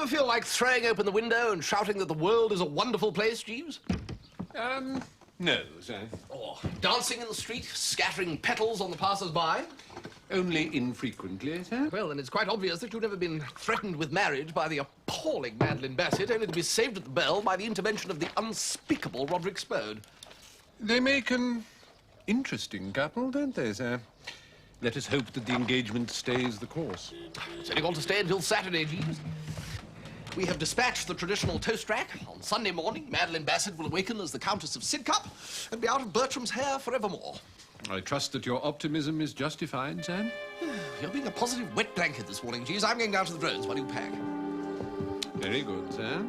ever feel like throwing open the window and shouting that the world is a wonderful place, Jeeves? No, sir. Or dancing in the street, scattering petals on the passers-by? Only infrequently, sir. Well, then it's quite obvious that you've never been threatened with marriage by the appalling Madeleine Bassett, only to be saved at the bell by the intervention of the unspeakable Roderick Spode. They make an interesting couple, don't they, sir? Let us hope that the engagement stays the course. It's only got to stay until Saturday, Jeeves. We have dispatched the traditional toast rack. On Sunday morning, Madeleine Bassett will awaken as the Countess of Sidcup and be out of Bertram's hair forevermore. I trust that your optimism is justified, sir. You're being a positive wet blanket this morning, Jeeves. I'm going down to the drones while you pack. Very good, sir.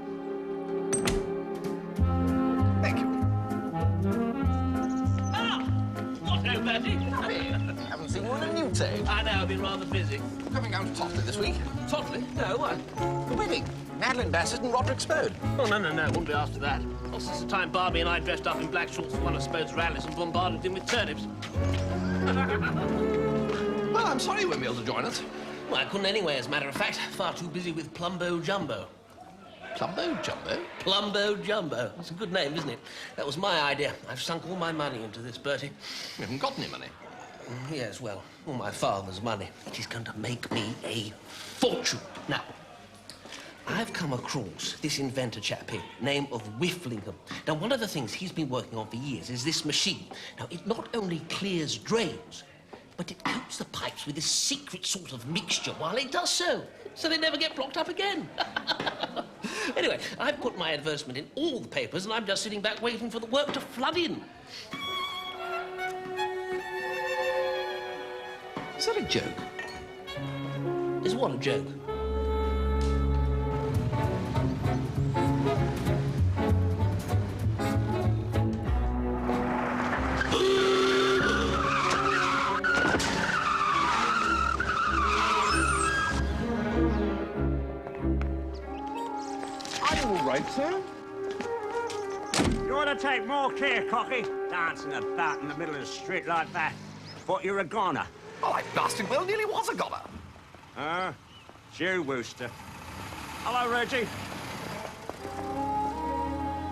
Thank you. Hello, Bertie. Haven't seen you in a new day. I know, I've been rather busy. Coming down to Totleigh this week. Totteigh? No, what? The wedding. Madeleine Bassett and Roderick Spode. Oh, no, wouldn't be after that. Well, since the time Barbie and I dressed up in black shorts for one of Spode's rallies and bombarded him with turnips. Well, I'm sorry you won't be able to join us. Well, I couldn't anyway, as a matter of fact. Far too busy with Plumbo Jumbo. Plumbo Jumbo? Plumbo Jumbo. It's a good name, isn't it? That was my idea. I've sunk all my money into this, Bertie. You haven't got any money. Yes, well, all my father's money. It is going to make me a fortune. Now, I've come across this inventor chap here, name of Whifflingham. Now, one of the things he's been working on for years is this machine. Now, it not only clears drains, but it coats the pipes with this secret sort of mixture while it does so they never get blocked up again. Anyway, I've put my advertisement in all the papers, and I'm just sitting back waiting for the work to flood in. Is that a joke? Is what a joke? Right, sir? You ought to take more care, Cocky. Dancing about in the middle of the street like that. Thought you were a goner. Well, I blasted well nearly was a goner. Jew Wooster. Hello, Reggie.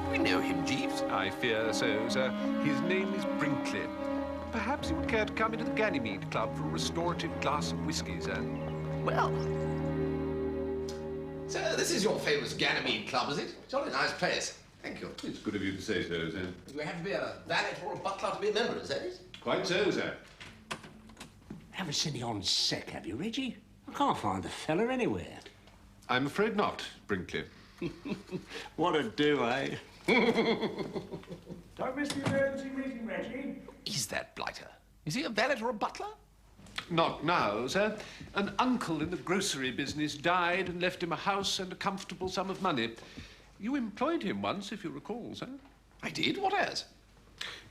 We know him, Jeeves. I fear so, sir. His name is Brinkley. Perhaps he would care to come into the Ganymede Club for a restorative glass of whiskey, sir. Well. So, this is your famous Ganymede Club, is it? Jolly nice place. Thank you. It's good of you to say so, sir. Do we have to be a valet or a butler to be a member, is that it? Quite so, sir. Haven't seen you on sec, have you, Reggie? I can't find the fella anywhere. I'm afraid not, Brinkley. What a do, eh? Don't miss the emergency meeting, Reggie. Is that blighter? Is he a valet or a butler? Not now, sir. An uncle in the grocery business died and left him a house and a comfortable sum of money. You employed him once, if you recall, sir. I did? What as?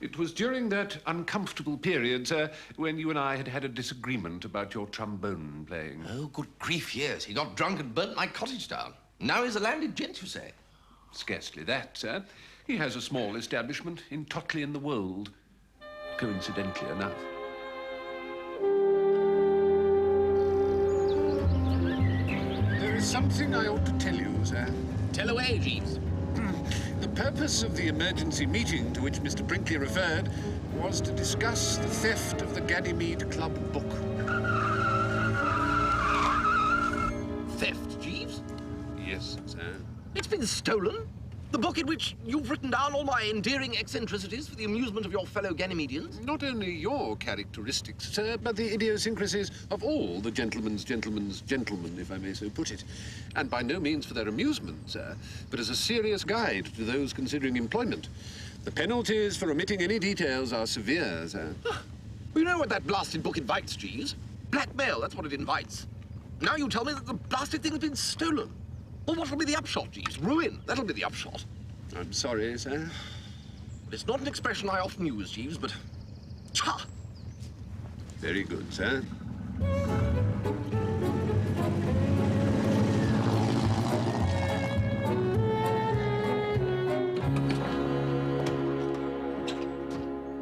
It was during that uncomfortable period, sir, when you and I had had a disagreement about your trombone playing. Oh, good grief, yes. He got drunk and burnt my cottage down. Now he's a landed gent, you say? Scarcely that, sir. He has a small establishment in Totleigh in the Wold, coincidentally enough. There is something I ought to tell you, sir. Tell away, Jeeves. The purpose of the emergency meeting to which Mr. Brinkley referred was to discuss the theft of the Ganymede Club book. Theft, Jeeves? Yes, sir. It's been stolen? The book in which you've written down all my endearing eccentricities for the amusement of your fellow Ganymedians? Not only your characteristics, sir, but the idiosyncrasies of all the gentlemen's gentlemen, if I may so put it. And by no means for their amusement, sir, but as a serious guide to those considering employment. The penalties for omitting any details are severe, sir. Well, you know what that blasted book invites, Jeeves? Blackmail, that's what it invites. Now you tell me that the blasted thing has been stolen. Well, what will be the upshot, Jeeves? Ruin. That'll be the upshot. I'm sorry, sir. It's not an expression I often use, Jeeves, but... Ha! Very good, sir.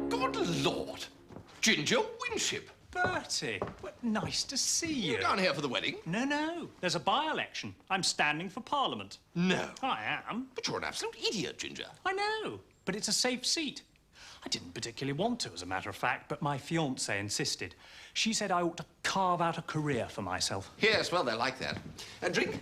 Good Lord! Ginger Winship! Bertie, what nice to see you. You're down here for the wedding? No. There's a by-election. I'm standing for Parliament. No. I am. But you're an absolute idiot, Ginger. I know, but it's a safe seat. I didn't particularly want to, as a matter of fact, but my fiancée insisted. She said I ought to carve out a career for myself. Yes, well, they're like that. And drink?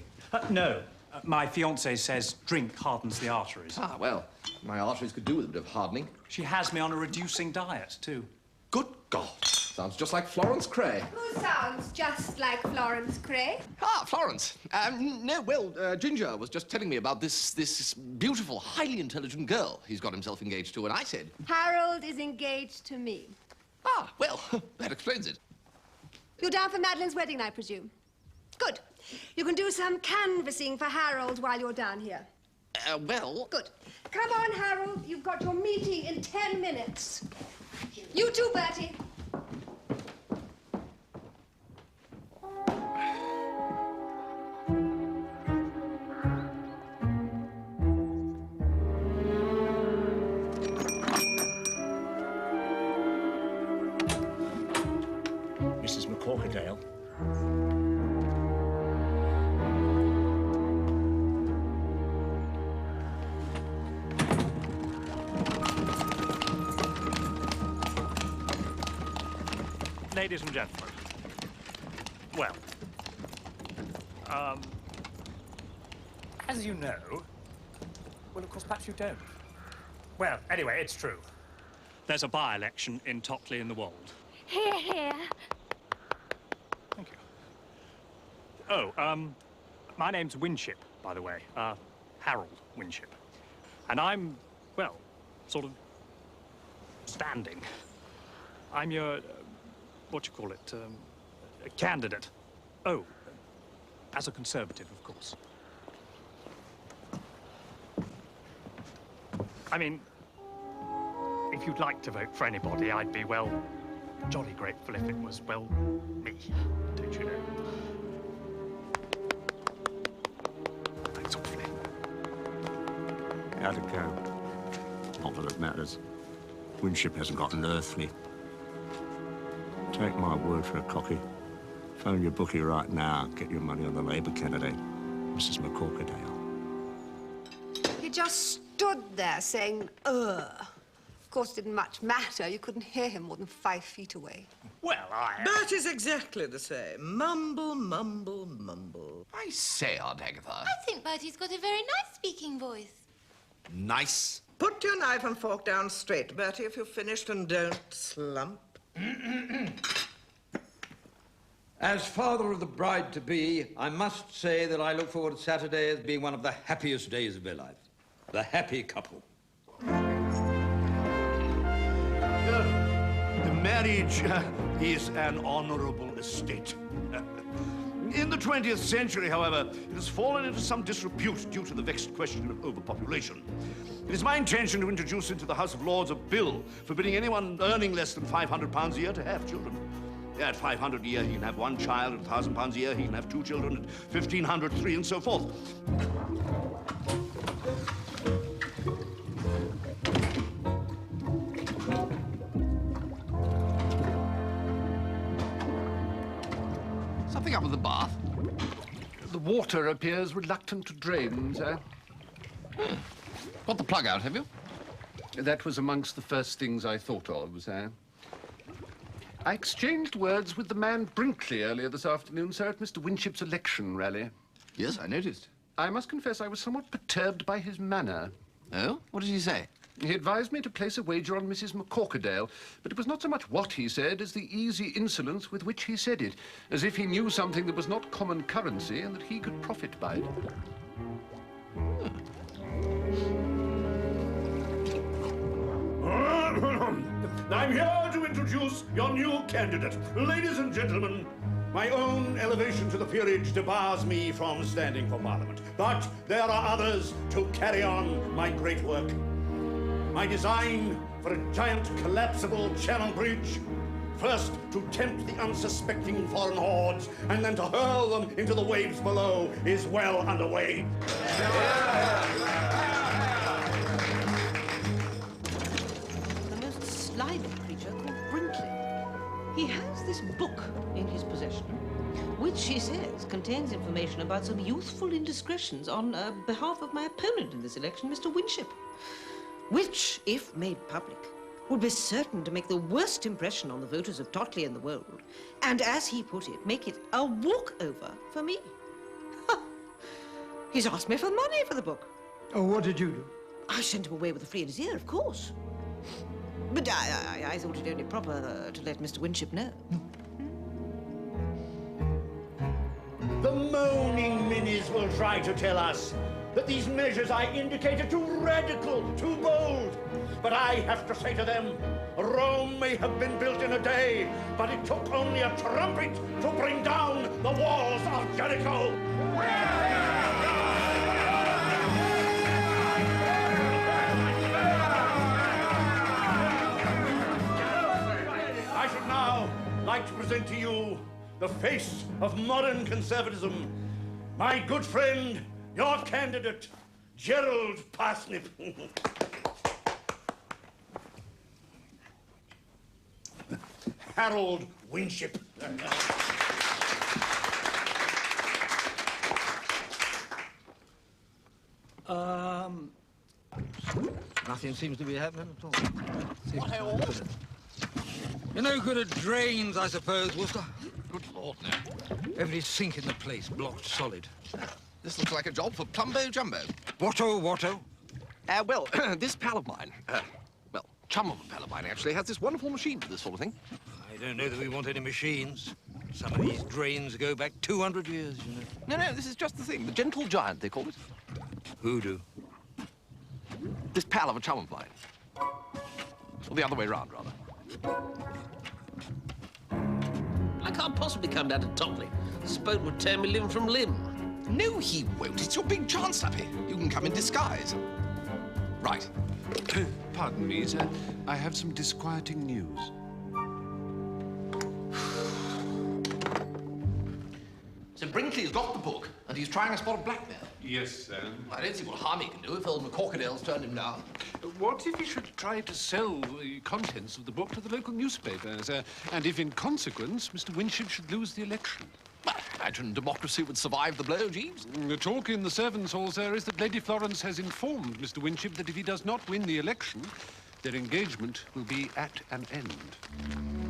No. My fiancée says drink hardens the arteries. Ah, well, my arteries could do with a bit of hardening. She has me on a reducing diet, too. Good God. Sounds just like Florence Craye. Who sounds just like Florence Craye? Ah, Florence. No, well, Ginger was just telling me about this beautiful, highly intelligent girl he's got himself engaged to, and I said... Harold is engaged to me. Ah, well, that explains it. You're down for Madeleine's wedding, I presume? Good. You can do some canvassing for Harold while you're down here. Well... Good. Come on, Harold. You've got your meeting in 10 minutes. You too, Bertie. Mrs. McCorkerdale. Ladies and gentlemen, well, as you know, well, of course, perhaps you don't. Well, anyway, it's true. There's a by-election in Totleigh in the Wold. Here, here. Thank you. Oh, my name's Winship, by the way. Harold Winship. And I'm, well, sort of standing. I'm your, what you call it, a candidate. Oh, as a Conservative, of course. I mean, if you'd like to vote for anybody, I'd be, well, jolly grateful if it was, well, me, don't you know? Thanks awfully. How'd it go? Not that it matters. Winship hasn't got an earthly. Take my word for it, Cocky. Phone your bookie right now. Get your money on the Labour candidate, Mrs. McCorkerdale. He just stood there saying, ugh. Of course, it didn't much matter. You couldn't hear him more than 5 feet away. Well, Bertie's exactly the same. Mumble, mumble, mumble. I say, Aunt Agatha. I think Bertie's got a very nice speaking voice. Nice. Put your knife and fork down straight, Bertie, if you've finished, and don't slump. As father of the bride-to-be, I must say that I look forward to Saturday as being one of the happiest days of my life. The happy couple. The marriage is an honorable estate. In the 20th century, however, it has fallen into some disrepute due to the vexed question of overpopulation. It is my intention to introduce into the House of Lords a bill forbidding anyone earning less than £500 a year to have children. At £500 a year, he can have one child. At £1,000 a year, he can have 2 children. At £1,500, 3, and so forth. Something up with the bath? The water appears reluctant to drain, sir. Got the plug out, have you? That was amongst the first things I thought of, sir. I exchanged words with the man Brinkley earlier this afternoon, sir, at Mr. Winship's election rally. Yes, I noticed. I must confess I was somewhat perturbed by his manner. Oh? What did he say? He advised me to place a wager on Mrs. McCorkerdale, but it was not so much what he said as the easy insolence with which he said it, as if he knew something that was not common currency and that he could profit by it. I'm here to introduce your new candidate. Ladies and gentlemen, my own elevation to the peerage debars me from standing for Parliament. But there are others to carry on my great work. My design for a giant collapsible channel bridge, first to tempt the unsuspecting foreign hordes and then to hurl them into the waves below, is well underway. The most slimy creature called Brinkley. He has this book in his possession, which he says contains information about some youthful indiscretions on behalf of my opponent in this election, Mr. Winship, which, if made public, would be certain to make the worst impression on the voters of Totleigh and the world, and, as he put it, make it a walkover for me. He's asked me for money for the book. Oh, what did you do? I sent him away with a flea in his ear, of course. But I thought it only proper to let Mr. Winship know. The moaning minis will try to tell us that these measures I indicate are too radical, too bold. But I have to say to them, Rome may have been built in a day, but it took only a trumpet to bring down the walls of Jericho. I should now like to present to you the face of modern conservatism, my good friend, your candidate, Gerald Parsnip. Harold Winship. Nothing seems to be happening at all. You're no good at drains, I suppose, Wooster. Good Lord, no. Every sink in the place blocked solid. This looks like a job for Plumbo Jumbo. Watto? Well, this pal of mine, well, chum of a pal of mine, actually, has this wonderful machine for this sort of thing. I don't know that we want any machines. Some of these drains go back 200 years, you know. No, this is just the thing. The gentle giant, they call it. Hoodoo. This pal of a chum of mine. Or the other way round, rather. I can't possibly come down to Totleigh. Spode would tear me limb from limb. No, he won't. It's your big chance, Tuppy. You can come in disguise. Right. Pardon me, sir. I have some disquieting news. So Brinkley's got the book, and he's trying a spot of blackmail. Yes, sir. I don't see what harm he can do if old McCorkadale's turned him down. What if he should try to sell the contents of the book to the local newspapers? And if, in consequence, Mr. Winship should lose the election? Well, I imagine democracy would survive the blow, Jeeves. The talk in the servants' hall, sir, is that Lady Florence has informed Mr. Winship that if he does not win the election, their engagement will be at an end.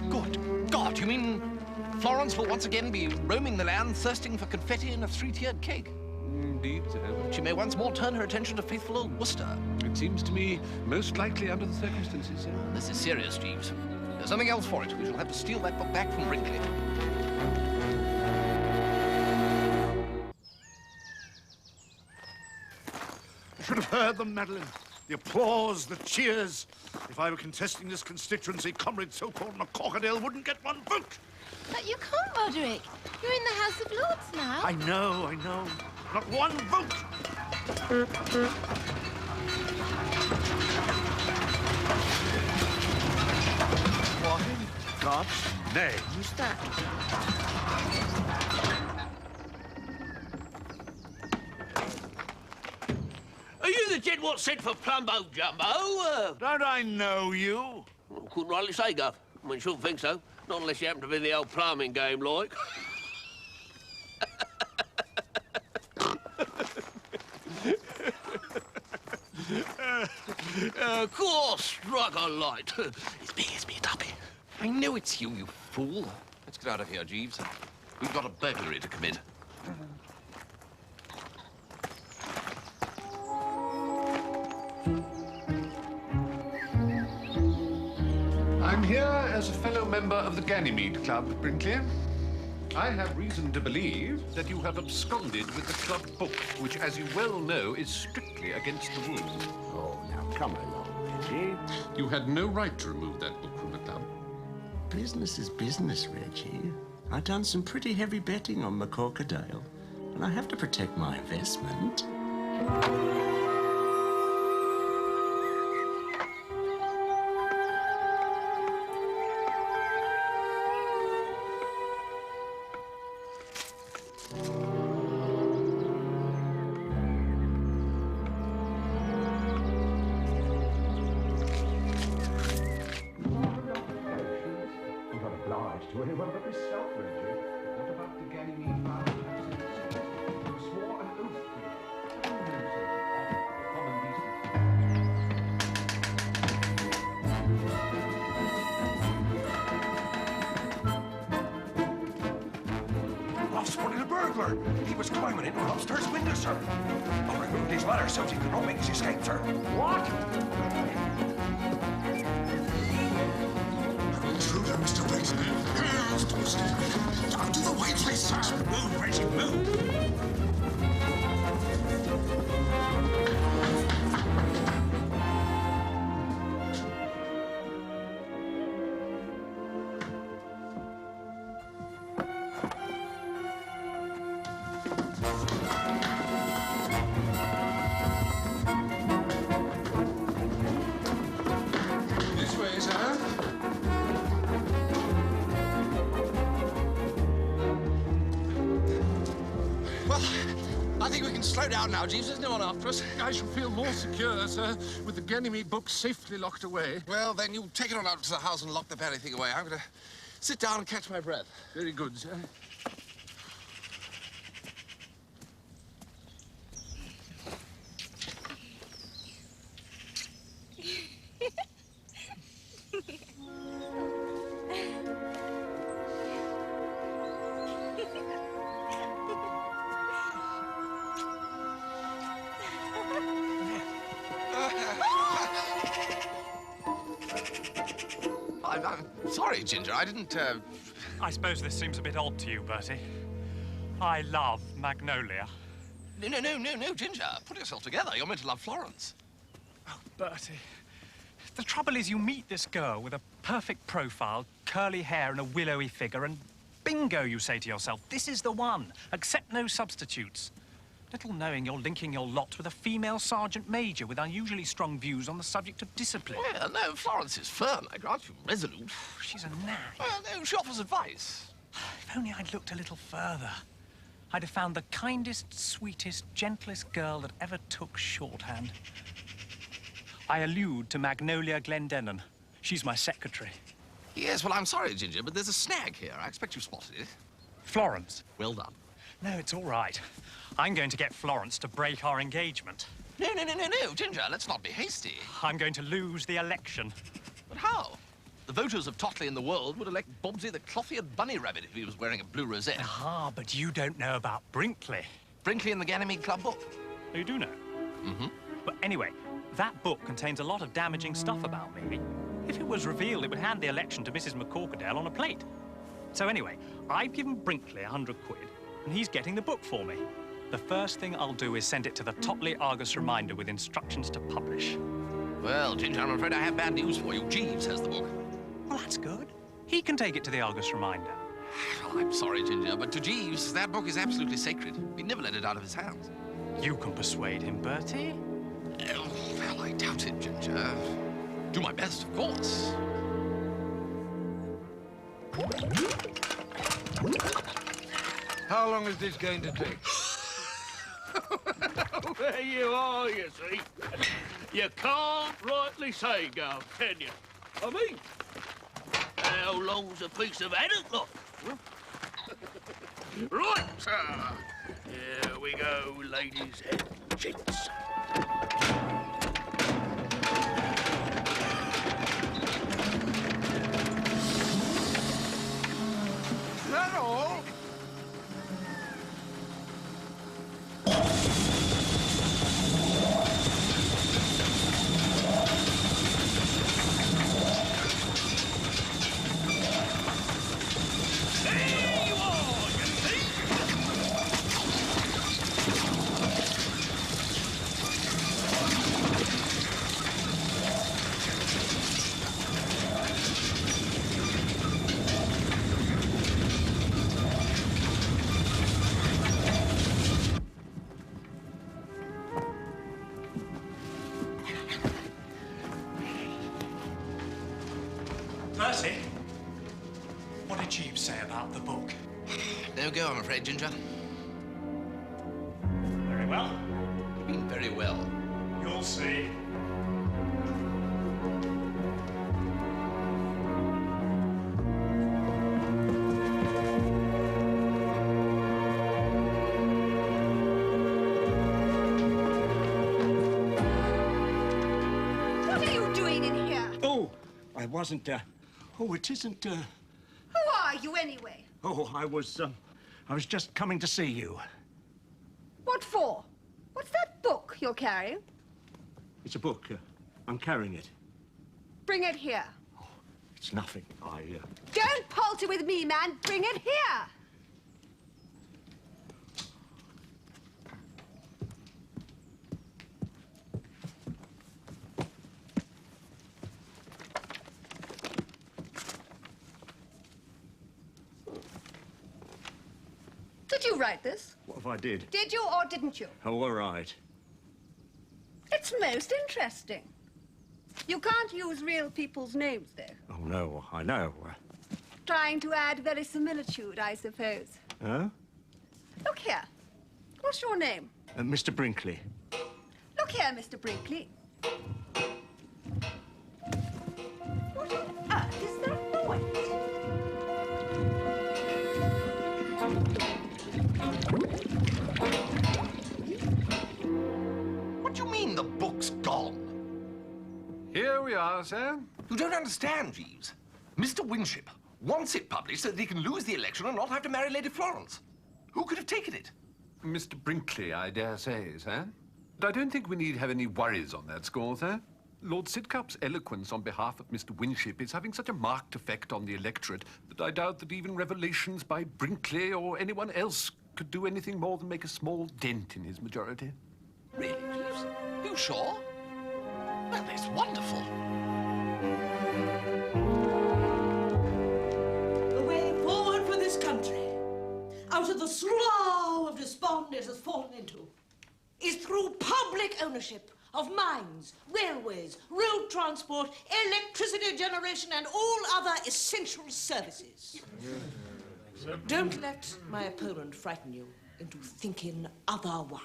Good God, you mean Florence will once again be roaming the land, thirsting for confetti and a three-tiered cake? Indeed, sir. She may once more turn her attention to faithful old Wooster. It seems to me most likely under the circumstances, sir. This is serious, Jeeves. There's nothing else for it. We shall have to steal that book back from Brinkley. You should have heard them, Madeleine. The applause, the cheers. If I were contesting this constituency, Comrade so-called McCorkadale wouldn't get one vote. But you can't, Roderick. You're in the House of Lords now. I know. Not one vote. What in God's name is that? Are you the gent what sent for Plumbo Jumbo? Don't I know you? Well, couldn't rightly say, Guff. I mean, shouldn't think so. Not unless you happen to be the old plumbing game, like. Of course, strike a light. It's me, Tuppy. I know it's you, you fool. Let's get out of here, Jeeves. We've got a burglary to commit. I'm here as a fellow member of the Ganymede Club, Brinkley. I have reason to believe that you have absconded with the club book, which, as you well know, is strictly against the rules. Oh, now come along, Reggie. You had no right to remove that book from the club. Business is business, Reggie. I've done some pretty heavy betting on McCorkadale, and I have to protect my investment. obliged to anyone but myself, Reggie. What about the Ganymede father? You swore an oath to it. I know such common decency. I've spotted a burglar. He was climbing into an upstairs window, sir. I removed his ladder so he could not make his escape, sir. What? Intruder, Mr. Brinkley. Hands twisted. Down to the white place, sir. Move, Reggie, move. Slow down now, Jeeves. There's no one after us. I shall feel more secure, sir, with the Ganymede book safely locked away. Well, then you take it on out to the house and lock the very thing away. I'm going to sit down and catch my breath. Very good, sir. I'm sorry, Ginger. I didn't, I suppose this seems a bit odd to you, Bertie. I love Magnolia. No, Ginger. Put yourself together. You're meant to love Florence. Oh, Bertie. The trouble is you meet this girl with a perfect profile, curly hair and a willowy figure, and bingo, you say to yourself, this is the one. Accept no substitutes. Little knowing you're linking your lot with a female sergeant major with unusually strong views on the subject of discipline. Well, no, Florence is firm, I grant you, resolute. She's a nag. Well, no, she offers advice. If only I'd looked a little further, I'd have found the kindest, sweetest, gentlest girl that ever took shorthand. I allude to Magnolia Glendennan. She's my secretary. Yes, well, I'm sorry, Ginger, but there's a snag here. I expect you spotted it. Florence. Well done. No, it's all right. I'm going to get Florence to break our engagement. No, Ginger, let's not be hasty. I'm going to lose the election. But how? The voters of Totleigh and the world would elect Bobsy the cloth-eared bunny rabbit if he was wearing a blue rosette. Ah, but you don't know about Brinkley. Brinkley and the Ganymede Club book. Oh, you do know? Mm-hmm. But anyway, that book contains a lot of damaging stuff about me. If it was revealed, it would hand the election to Mrs. McCorkadale on a plate. So anyway, I've given Brinkley 100 quid, and he's getting the book for me. The first thing I'll do is send it to the Totleigh Argus Reminder with instructions to publish. Well, Ginger, I'm afraid I have bad news for you. Jeeves has the book. Well, that's good. He can take it to the Argus Reminder. Well, I'm sorry, Ginger, but to Jeeves, that book is absolutely sacred. We never let it out of his hands. You can persuade him, Bertie. Oh, well, I doubt it, Ginger. Do my best, of course. How long is this going to take? There you are, you see. You can't rightly say, Gov, can you? I mean, how long's a piece of haddock got? Right, sir. Here we go, ladies and gents. Is that all? Bertie, what did Jeeves say about the book? No go, I'm afraid, Ginger. Very well. You mean very well? You'll see. I wasn't, Oh, it isn't, Who are you, anyway? Oh, I was just coming to see you. What for? What's that book you're carrying? It's a book. I'm carrying it. Bring it here. It's nothing. Don't palter with me, man. Bring it here. Did you write this? What if I did? Did you or didn't you? Oh, all right. It's most interesting. You can't use real people's names, though. Oh, no, I know. Trying to add verisimilitude, I suppose. Huh? Look here. What's your name? Mr. Brinkley. Look here, Mr. Brinkley. What on earth is that noise? What do you mean the book's gone? Here we are, sir. You don't understand, Jeeves. Mr. Winship wants it published so that he can lose the election and not have to marry Lady Florence. Who could have taken it? Mr. Brinkley, I dare say, sir. But I don't think we need have any worries on that score, sir. Lord Sidcup's eloquence on behalf of Mr. Winship is having such a marked effect on the electorate that I doubt that even revelations by Brinkley or anyone else could do anything more than make a small dent in his majority. Really, Jeeves? You sure? Well, that's wonderful. The way forward for this country, out of the slough of despond it has fallen into, is through public ownership of mines, railways, road transport, electricity generation, and all other essential services. Don't let my opponent frighten you into thinking otherwise.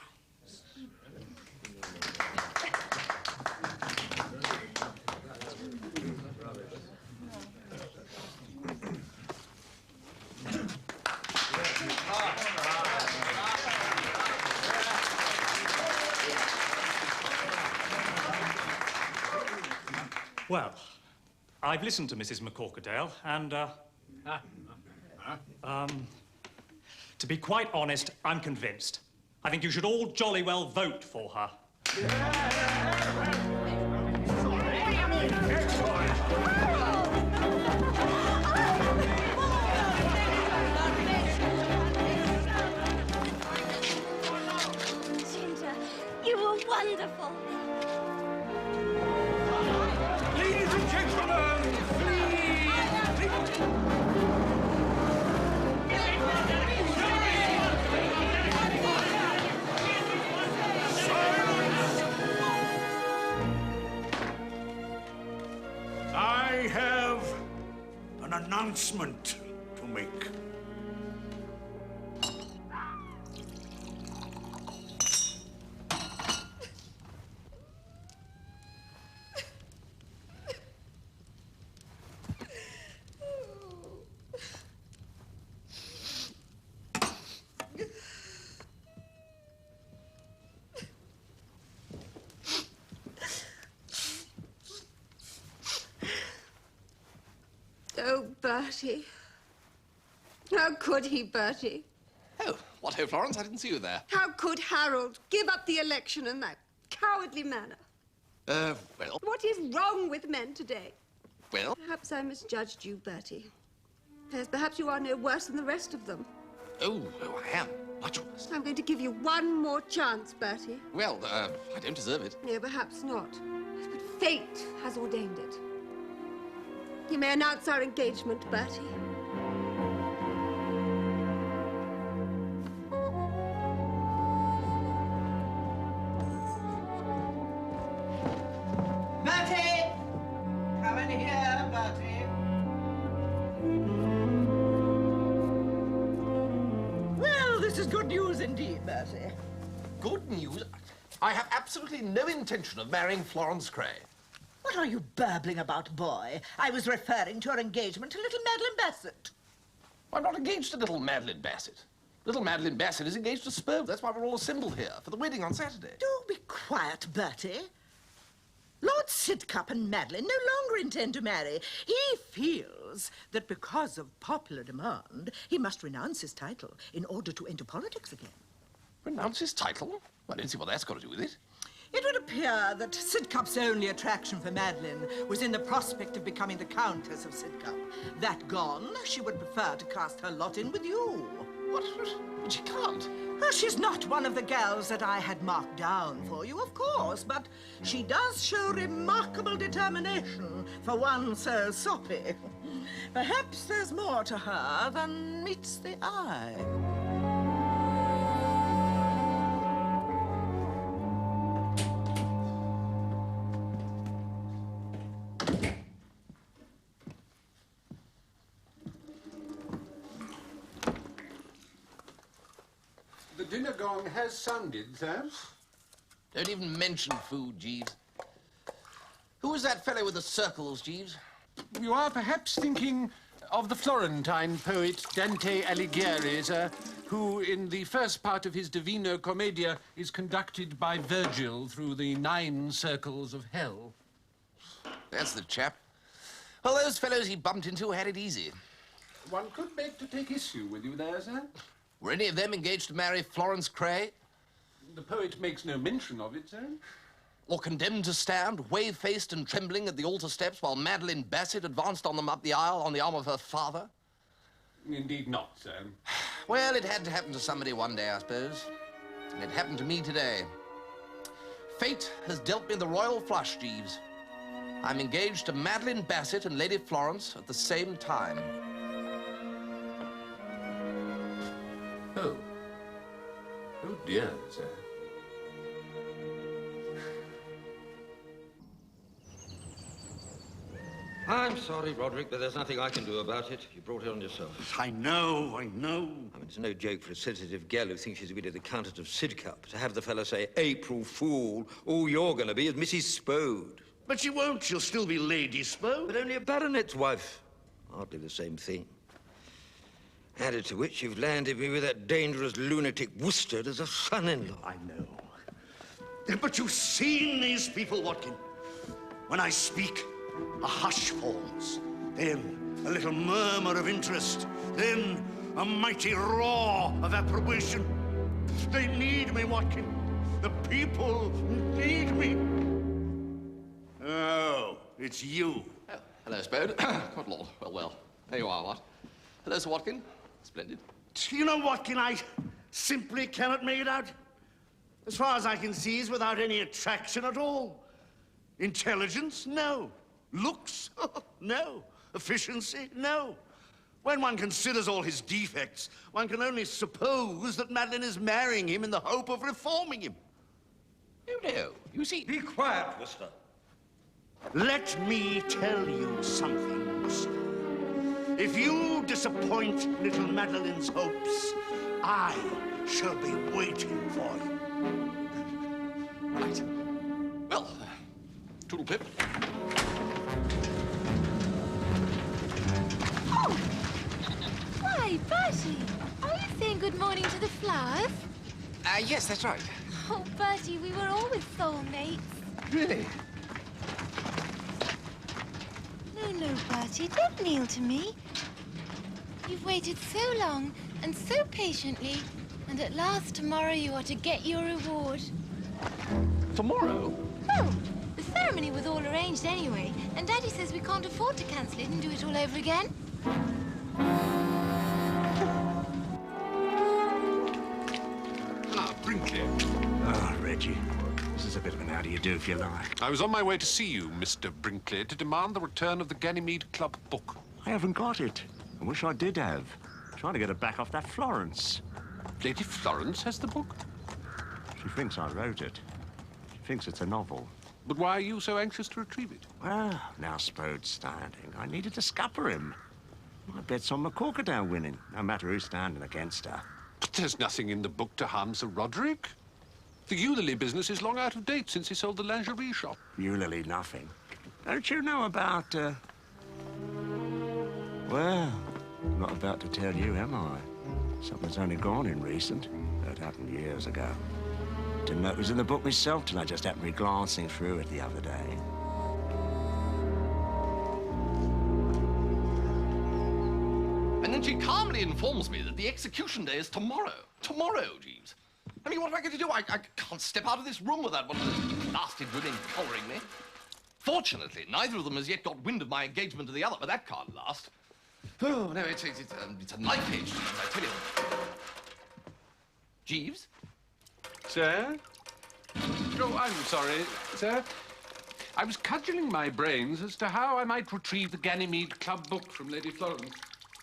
Well, I've listened to Mrs. McCorkadale, and, to be quite honest, I'm convinced. I think you should all jolly well vote for her. Ginger, you were wonderful. Ladies and gentlemen, I have an announcement to make. Oh, Bertie. How could he, Bertie? Oh, what ho, Florence? I didn't see you there. How could Harold give up the election in that cowardly manner? Well... What is wrong with men today? Well? Perhaps I misjudged you, Bertie. Yes, perhaps you are no worse than the rest of them. Oh, I am. Much worse. I'm going to give you one more chance, Bertie. Well, I don't deserve it. No, perhaps not. But fate has ordained it. You may announce our engagement, Bertie. Bertie! Come in here, Bertie. Well, this is good news indeed, Bertie. Good news? I have absolutely no intention of marrying Florence Craye. What are you babbling about, boy? I was referring to your engagement to little Madeleine Bassett. I'm not engaged to little Madeleine Bassett. Little Madeleine Bassett is engaged to Spode. That's why we're all assembled here for the wedding on Saturday. Do be quiet, Bertie. Lord Sidcup and Madeleine no longer intend to marry. He feels that because of popular demand, he must renounce his title in order to enter politics again. Renounce his title? I don't see what that's got to do with it. It would appear that Sidcup's only attraction for Madeleine was in the prospect of becoming the Countess of Sidcup. That gone, she would prefer to cast her lot in with you. What? But she can't. Well, she's not one of the gals that I had marked down for you, of course, but she does show remarkable determination for one so soppy. Perhaps there's more to her than meets the eye. The dinner gong has sounded, sir. Don't even mention food, Jeeves. Who was that fellow with the circles, Jeeves? You are perhaps thinking of the Florentine poet Dante Alighieri, sir, who, in the first part of his Divina Commedia, is conducted by Virgil through the 9 circles of hell. That's the chap. Well, those fellows he bumped into had it easy. One could beg to take issue with you there, sir. Were any of them engaged to marry Florence Craye? The poet makes no mention of it, sir. Or condemned to stand, wave-faced and trembling at the altar steps while Madeleine Bassett advanced on them up the aisle on the arm of her father? Indeed not, sir. Well, it had to happen to somebody one day, I suppose. And it happened to me today. Fate has dealt me the royal flush, Jeeves. I'm engaged to Madeleine Bassett and Lady Florence at the same time. Oh. Oh, dear, sir. I'm sorry, Roderick, but there's nothing I can do about it. You brought it on yourself. I know. I mean, it's no joke for a sensitive gal who thinks she's going to be the Countess of Sidcup to have the fella say, April Fool, all you're going to be is Mrs. Spode. But she won't. She'll still be Lady Spode. But only a baronet's wife. Hardly the same thing. Added to which, you've landed me with that dangerous lunatic Wooster as a son-in-law. I know. But you've seen these people, Watkin. When I speak, a hush falls. Then a little murmur of interest. Then a mighty roar of approbation. They need me, Watkin. The people need me. Oh, it's you. Oh, hello, Spode. Good Lord. Well. There you are, what? Hello, Sir Watkin. Splendid. You know, Watkin, I simply cannot make it out. As far as I can see, he's without any attraction at all. Intelligence? No. Looks? No. Efficiency? No. When one considers all his defects, one can only suppose that Madeleine is marrying him in the hope of reforming him. No. You see... Be quiet, Wooster. Let me tell you something, Wooster. If you disappoint little Madeleine's hopes, I shall be waiting for you. Right. Well, toodle-pip. Oh! Why, Bertie, are you saying good morning to the flowers? Yes, that's right. Oh, Bertie, we were always soulmates. Really? No, Bertie, don't kneel to me. You've waited so long and so patiently, and at last tomorrow you are to get your reward. Tomorrow? Oh, the ceremony was all arranged anyway, and Daddy says we can't afford to cancel it and do it all over again. Ah, Brinkley. Ah, Reggie. This is a bit of an how do you do if you like. I was on my way to see you, Mr. Brinkley, to demand the return of the Ganymede Club book. I haven't got it. I wish I did have. Trying to get it back off that Florence. Lady Florence has the book? She thinks I wrote it. She thinks it's a novel. But why are you so anxious to retrieve it? Well, now Spode's standing. I needed to scupper him. My bet's on McCorkadale winning, no matter who's standing against her. But there's nothing in the book to harm Sir Roderick. The Eulalie business is long out of date since he sold the lingerie shop. Eulalie nothing. Don't you know about, Well, I'm not about to tell you, am I? Something's only gone in recent. That happened years ago. Didn't know it was in the book myself till I just happened to be glancing through it the other day. And then she calmly informs me that the execution day is tomorrow. Tomorrow, Jeeves. I mean, what am I going to do? I can't step out of this room without one of those blasted women collaring me. Fortunately, neither of them has yet got wind of my engagement to the other, but that can't last. Oh, no, it's a knife edge, Jeeves, I tell you. Jeeves? Sir? Oh, I'm sorry, sir. I was cudgelling my brains as to how I might retrieve the Ganymede Club book from Lady Florence.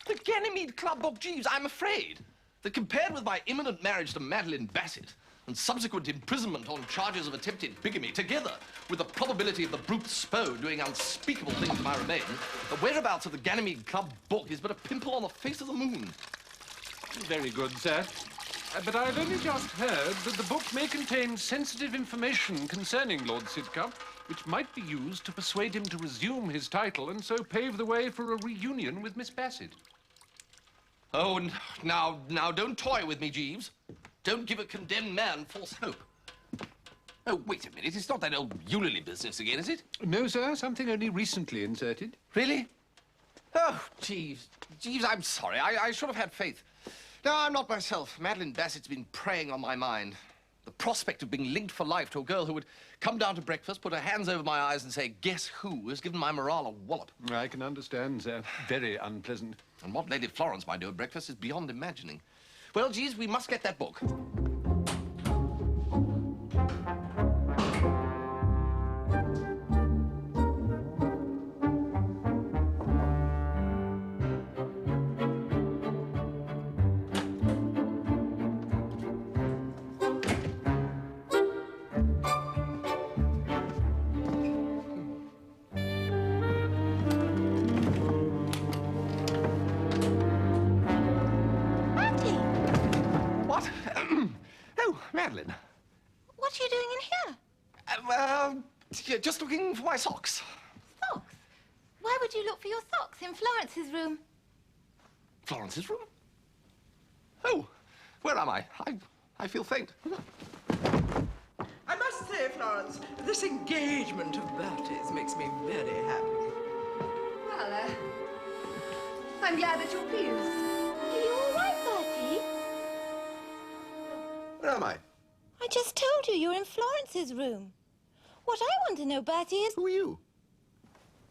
The Ganymede Club book, Jeeves, I'm afraid that compared with my imminent marriage to Madeleine Bassett and subsequent imprisonment on charges of attempted bigamy, together with the probability of the brute Spode doing unspeakable things to my remain, the whereabouts of the Ganymede Club book is but a pimple on the face of the moon. Very good, sir. But I've only just heard that the book may contain sensitive information concerning Lord Sidcup, which might be used to persuade him to resume his title and so pave the way for a reunion with Miss Bassett. Oh, now, don't toy with me, Jeeves. Don't give a condemned man false hope. Oh, wait a minute. It's not that old ukulele business again, is it? No, sir. Something only recently inserted. Really? Oh, Jeeves. Jeeves, I'm sorry. I should have had faith. No, I'm not myself. Madeleine Bassett's been preying on my mind. The prospect of being linked for life to a girl who would come down to breakfast, put her hands over my eyes and say, "Guess who?" has given my morale a wallop. I can understand, sir. Very unpleasant. And what Lady Florence might do at breakfast is beyond imagining. Well, Jeeves, we must get that book. Madeleine. What are you doing in here? Just looking for my socks. Socks? Why would you look for your socks in Florence's room? Florence's room? Oh, where am I? I feel faint. I must say, Florence, this engagement of Bertie's makes me very happy. Well, I'm glad that you're pleased. Are you all right, Bertie? Where am I? I just told you you're in Florence's room. What I want to know, Bertie, is... Who are you?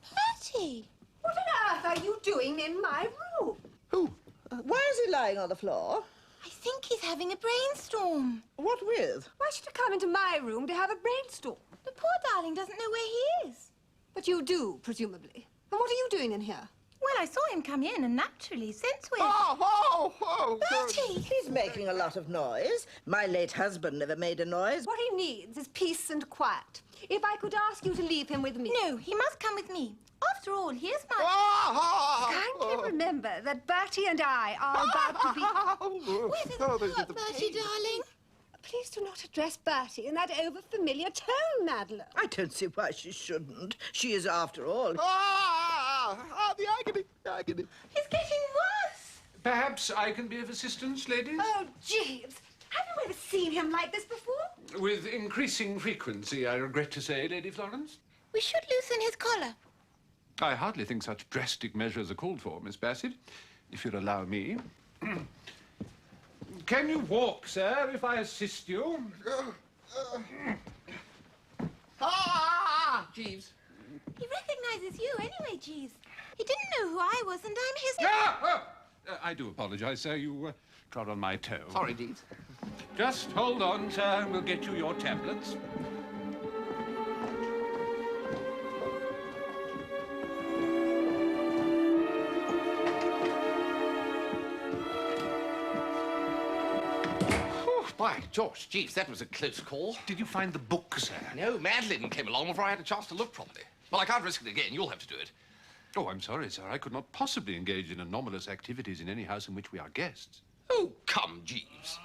Bertie! What on earth are you doing in my room? Who? Why is he lying on the floor? I think he's having a brainstorm. What with? Why should he come into my room to have a brainstorm? The poor darling doesn't know where he is. But you do, presumably. And what are you doing in here? Well, I saw him come in, and naturally, since we're... Oh! Bertie! He's making a lot of noise. My late husband never made a noise. What he needs is peace and quiet. If I could ask you to leave him with me... No, he must come with me. After all, here's my... Kindly remember that Bertie and I are about to be... Where does it hurt, Bertie, darling? Please do not address Bertie in that over-familiar tone, Madeleine. I don't see why she shouldn't. She is, after all... The agony, the agony. He's getting worse. Perhaps I can be of assistance, ladies? Oh, Jeeves, have you ever seen him like this before? With increasing frequency, I regret to say, Lady Florence. We should loosen his collar. I hardly think such drastic measures are called for, Miss Bassett, if you'll allow me. Can you walk, sir, if I assist you? Jeeves. He recognizes you anyway, Jeeves. He didn't know who I was, and I'm his... I do apologize, sir. You trod on my toe. Sorry, Jeeves. Just hold on, sir, and we'll get you your tablets. By George, Jeeves, that was a close call. Did you find the book, sir? No, Madeleine came along before I had a chance to look properly. Well, I can't risk it again. You'll have to do it. Oh, I'm sorry, sir. I could not possibly engage in anomalous activities in any house in which we are guests. Oh, come, Jeeves.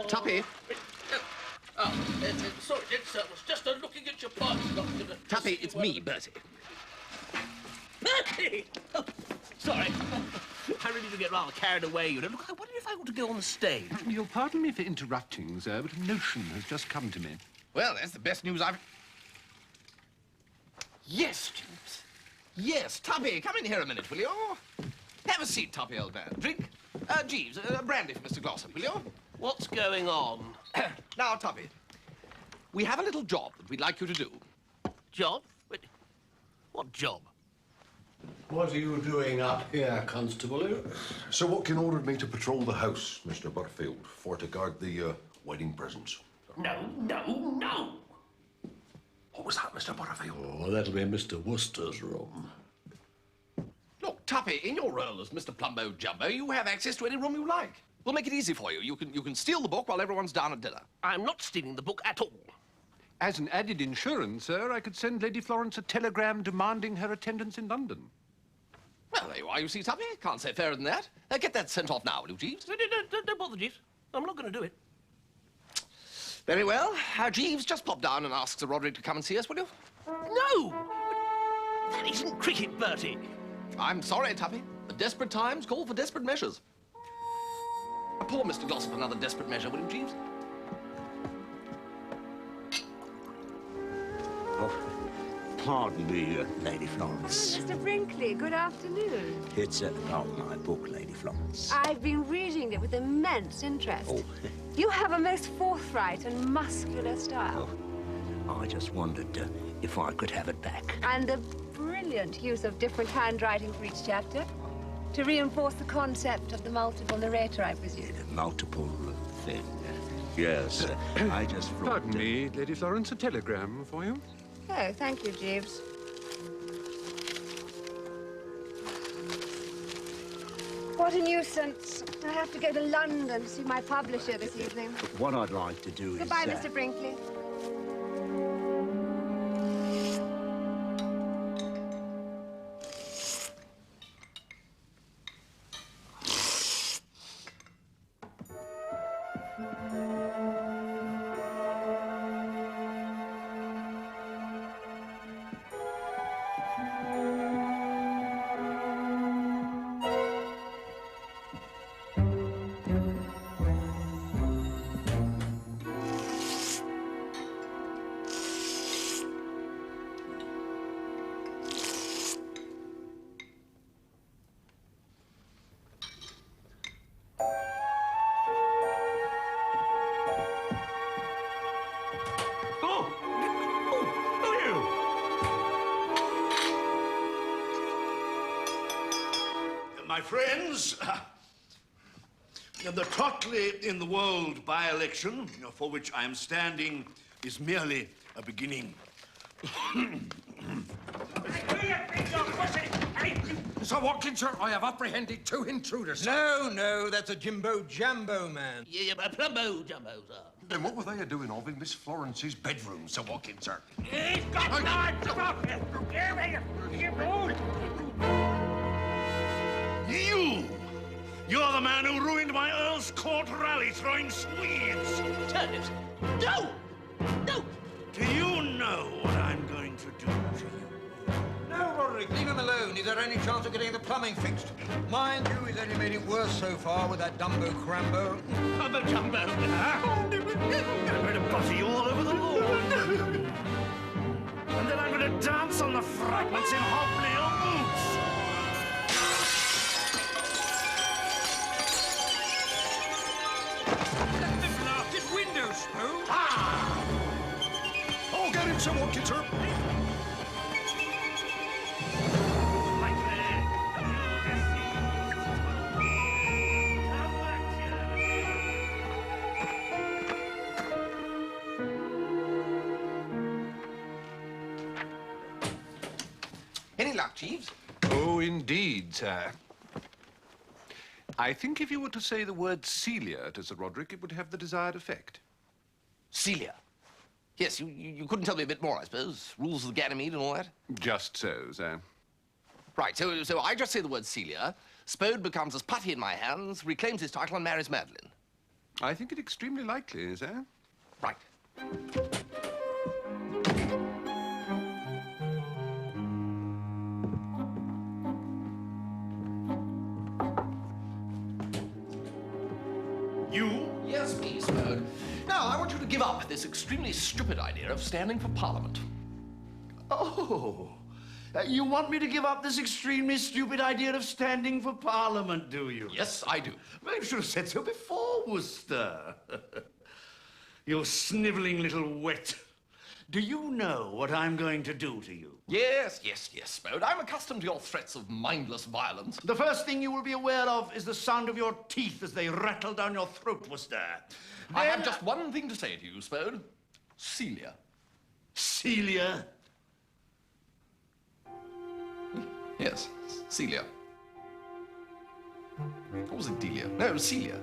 Tuppy. Sorry, Dick, sir. I was just looking at your parts. Tuppy, it's me, Bertie. Bertie! Oh, sorry. I really do get rather carried away, you know. Look, I wonder if I ought to go on the stage. You'll pardon me for interrupting, sir, but a notion has just come to me. Well, that's the best news I've... Yes, Jeeves. Yes, Tuppy, come in here a minute, will you? Have a seat, Tuppy, old man. Drink. Jeeves, brandy for Mr. Glossop, will you? What's going on? Now, Tuppy, we have a little job that we'd like you to do. Job? What job? What are you doing up here, Constable? Sir Watkin ordered me to patrol the house, Mr. Butterfield, for to guard the wedding presents. No, no, no! What was that, Mr. Butterfield? Oh, that'll be Mr. Wooster's room. Look, Tuppy, in your role as Mr. Plumbo Jumbo, you have access to any room you like. We'll make it easy for you. You can steal the book while everyone's down at dinner. I'm not stealing the book at all. As an added insurance, sir, I could send Lady Florence a telegram demanding her attendance in London. Well, there you are, you see, Tuppy. Can't say fairer than that. Get that sent off now, will you, Jeeves? Don't bother, Jeeves. I'm not going to do it. Very well. Jeeves, just pop down and ask Sir Roderick to come and see us, will you? No! That isn't cricket, Bertie. I'm sorry, Tuppy, but desperate times call for desperate measures. Poor Mr. Glossop another desperate measure, will you, Jeeves? Oh, pardon me, Lady Florence. Mr. Brinkley, good afternoon. It's about my book, Lady Florence. I've been reading it with immense interest. Oh. You have a most forthright and muscular style. I just wondered if I could have it back. And the brilliant use of different handwriting for each chapter to reinforce the concept of the multiple narrator, I presume. Multiple thing. Yes, I just thought... Pardon me, Lady Florence, a telegram for you. Oh, thank you, Jeeves. What a nuisance. I have to go to London to see my publisher this evening. What I'd like to do Goodbye, is... Mr. Brinkley. My friends, the Totleigh in the World by-election, for which I am standing, is merely a beginning. Sir Watkins, sir, I have apprehended 2 intruders. No, that's a Jimbo Jambo man. Yeah, Plumbo Jumbo, sir. Then what were they doing of in Miss Florence's bedroom, Sir Watkin, sir? He's got knives about him. You're the man who ruined my Earl's Court rally throwing Swedes. Turnips. No! No! Do you know what I'm going to do to you? No, Roderick, leave him alone. Is there any chance of getting the plumbing fixed? Mind you, he's only made it worse so far with that Dumbo Crambo. Dumbo Jumbo. I'm going to butter you all over the lawn. And then I'm going to dance on the fragments in hobnail boots. Window, Spode. Oh, get him, Sir Watkin, sir. Any luck, Jeeves? Oh, indeed, sir. I think if you were to say the word Celia to Sir Roderick, it would have the desired effect. Celia? Yes, you couldn't tell me a bit more, I suppose. Rules of the Ganymede and all that? Just so, sir. Right, so I just say the word Celia, Spode becomes as putty in my hands, reclaims his title and marries Madeleine. I think it extremely likely, sir. Right. you? Yes, me, Spode. Now, I want you to give up this extremely stupid idea of standing for Parliament. Oh, you want me to give up this extremely stupid idea of standing for Parliament, do you? Yes, I do. Well, you should have said so before, Wooster. You snivelling little wet. Do you know what I'm going to do to you? Yes, yes, yes, Spode. I'm accustomed to your threats of mindless violence. The first thing you will be aware of is the sound of your teeth as they rattle down your throat, Wooster. I have just one thing to say to you, Spode. Celia. Celia? Yes, Celia. Or was it Delia? No, Celia.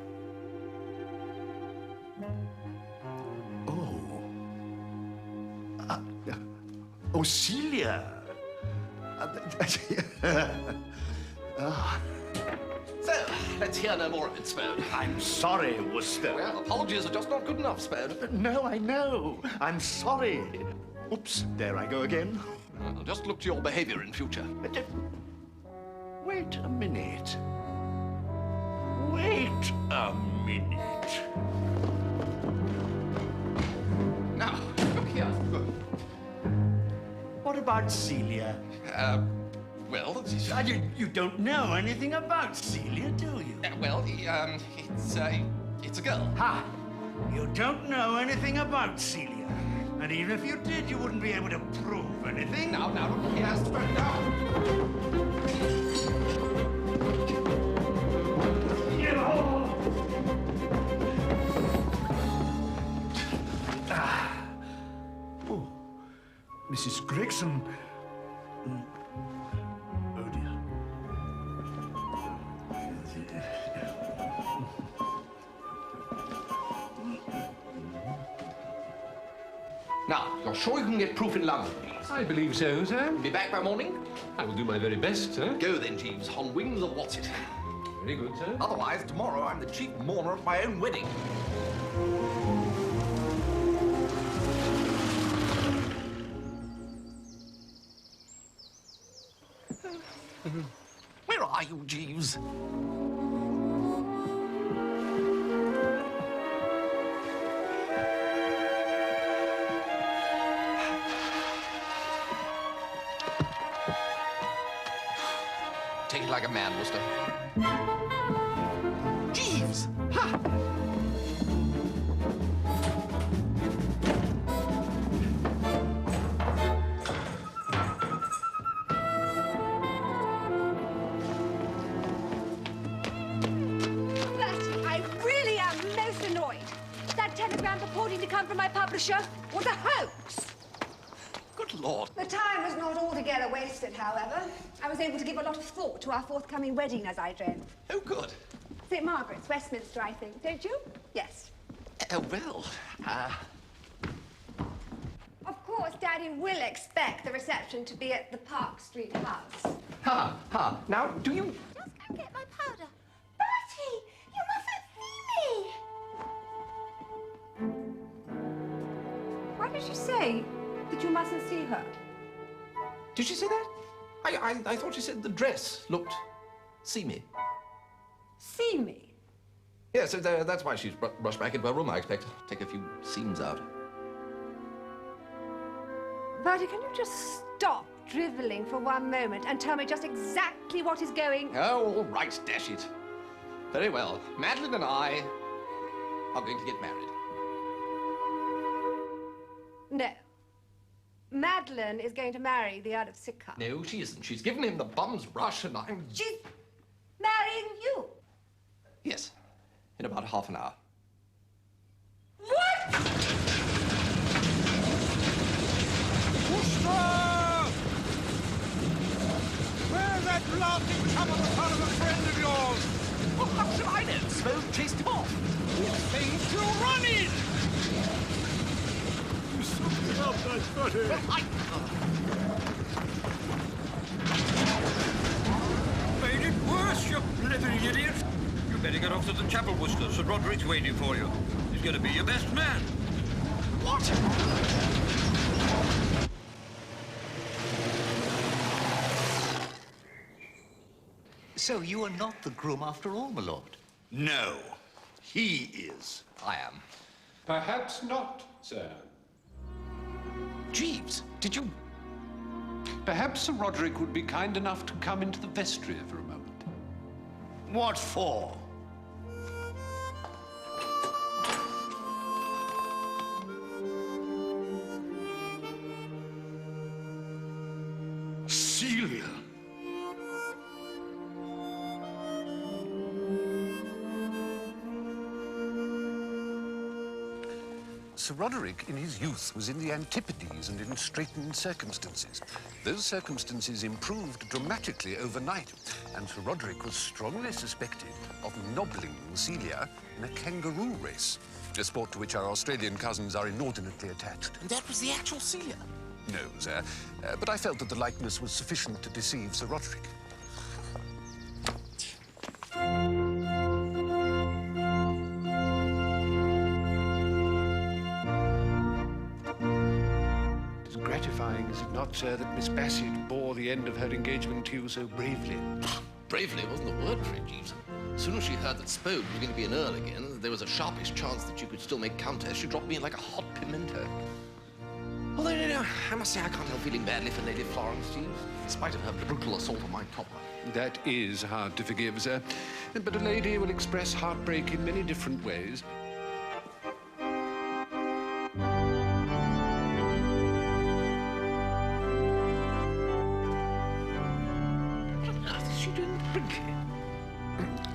Oh, Celia. So, let's hear no more of it, Spode. I'm sorry, Wooster. Well, apologies are just not good enough, Spode. No, I know. I'm sorry. Oops, there I go again. Well, just look to your behavior in future. Wait a minute. Wait a minute. Now, look here. What about Celia? Well, you don't know anything about Celia, do you? Well, it's a girl. Ha! You don't know anything about Celia. And even if you did, you wouldn't be able to prove anything. Now, look here, Spode, Oh, Mrs. Gregson. Oh, dear. Now, you're sure you can get proof in London, Jeeves? I believe so, sir. Be back by morning? I will do my very best, sir. Go then, Jeeves, on wings or what's it? Very good, sir. Otherwise, tomorrow I'm the chief mourner at my own wedding. Where are you, Jeeves? Take it like a man, Wooster. Jeeves! Ha! Bertie, I really am most annoyed. That telegram purporting to come from my publisher was a hoax. Good Lord. The time was not altogether wasted, however. I was able to give a lot of thought to our forthcoming wedding as I dreamt. Oh, good. St. Margaret's, Westminster, I think. Don't you? Yes. Of course, Daddy will expect the reception to be at the Park Street house. Ha. Now, do you... Just go get my powder. Bertie, you mustn't see me. What did she say? That you mustn't see her? Did she say that? I thought she said the dress looked seamy. See me? Yeah, so that's why she's rushed back into her room, I expect. Take a few seams out. Bertie, can you just stop driveling for one moment and tell me just exactly what is going... Oh, all right, dash it. Very well. Madeleine and I are going to get married. No. Madeleine is going to marry the Earl of Sidcup. No, she isn't. She's given him the bum's rush and I'm... She's marrying you. Yes, in about half an hour. What? Wooster! Where's that blasting chum on the part of a friend of yours? Well, how should I know? Spode chased him off. He seems to run in! Help that Bertie. Made it worse, you blithering idiot. You better get off to the chapel, Wooster. Sir Roderick's waiting for you. He's going to be your best man. What? So you are not the groom after all, my lord? No. He is. I am. Perhaps not, sir. Jeeves, did you... Perhaps Sir Roderick would be kind enough to come into the vestry for a moment. What for? Celia. Sir Roderick, in his youth, was in the Antipodes and in straitened circumstances. Those circumstances improved dramatically overnight, and Sir Roderick was strongly suspected of nobbling Celia in a kangaroo race, a sport to which our Australian cousins are inordinately attached. And that was the actual Celia? No, sir, but I felt that the likeness was sufficient to deceive Sir Roderick. Is it not, sir, that Miss Bassett bore the end of her engagement to you so bravely? Bravely wasn't the word for it, Jeeves. As soon as she heard that Spode was going to be an earl again, there was a sharpish chance that you could still make countess. She dropped me in like a hot pimento. Although, you know, I must say I can't help feeling badly for Lady Florence, Jeeves, in spite of her brutal assault on my topper. That is hard to forgive, sir. But a lady will express heartbreak in many different ways.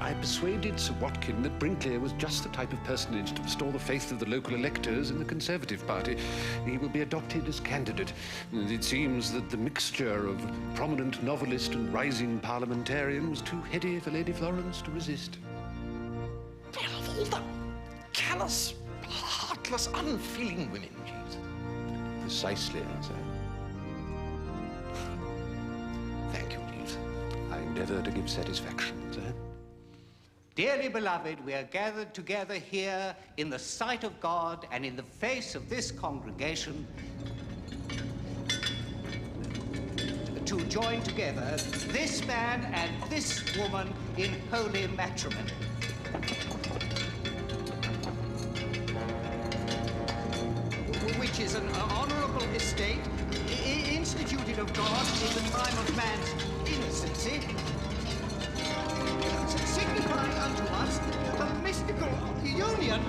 I persuaded Sir Watkin that Brinkley was just the type of personage to restore the faith of the local electors in the Conservative Party. He will be adopted as candidate. And it seems that the mixture of prominent novelist and rising parliamentarian was too heady for Lady Florence to resist. Well, of all the callous, heartless, unfeeling women, Jeeves. Precisely, sir. Thank you, Jeeves. I endeavour to give satisfaction, sir. Dearly beloved, we are gathered together here in the sight of God and in the face of this congregation to join together this man and this woman in holy matrimony. Which is an honourable estate instituted of God in the time of man's innocency, signifying unto us the mystical union